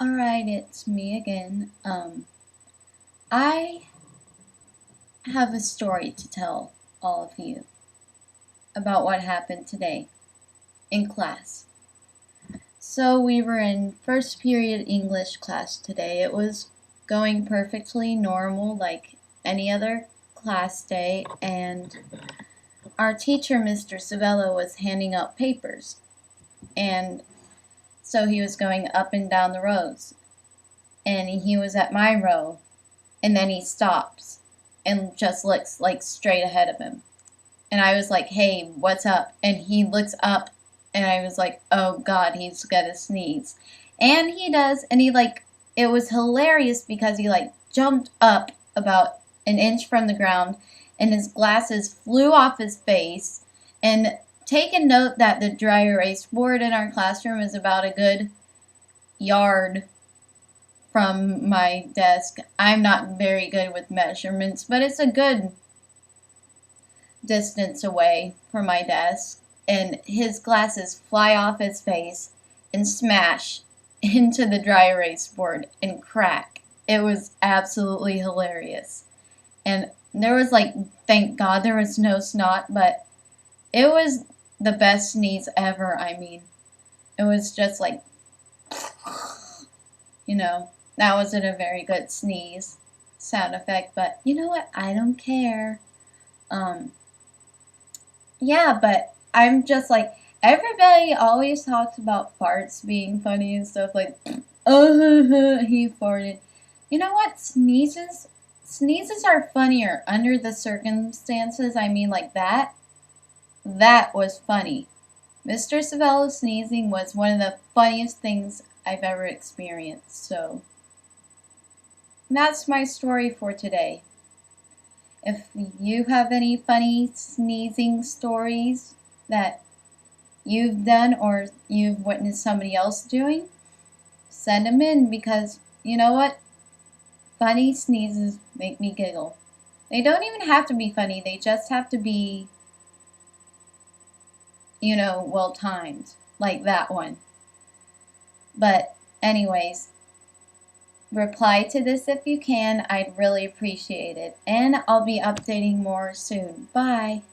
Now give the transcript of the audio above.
Alright, it's me again. I have a story to tell all of you about what happened today in class. So we were in first period English class today. It was going perfectly normal like any other class day, and our teacher, Mr. Savello, was handing out papers. And so he was going up and down the rows. And he was at my row, and then he stops and just looks like straight ahead of him. And I was like, hey, what's up? And he looks up, and I was like, oh God, he's gonna sneeze. And he does, and it was hilarious because he jumped up about an inch from the ground, and his glasses flew off his face. And take a note that the dry erase board in our classroom is about a good yard from my desk. I'm not very good with measurements, but it's a good distance away from my desk. And his glasses fly off his face and smash into the dry erase board and crack. It was absolutely hilarious. And there was thank God there was no snot, but it was the best sneeze ever. I mean, it was just that wasn't a very good sneeze sound effect, but you know what? I don't care. Yeah, but I'm just everybody always talks about farts being funny and stuff oh, he farted. You know what? Sneezes are funnier under the circumstances. I mean, that was funny. Mr. Savello sneezing was one of the funniest things I've ever experienced, so that's my story for today. If you have any funny sneezing stories that you've done or you've witnessed somebody else doing, send them in, because you know what? Funny sneezes make me giggle. They don't even have to be funny, they just have to be, well timed, like that one. But anyways, reply to this if you can. I'd really appreciate it. And I'll be updating more soon. Bye.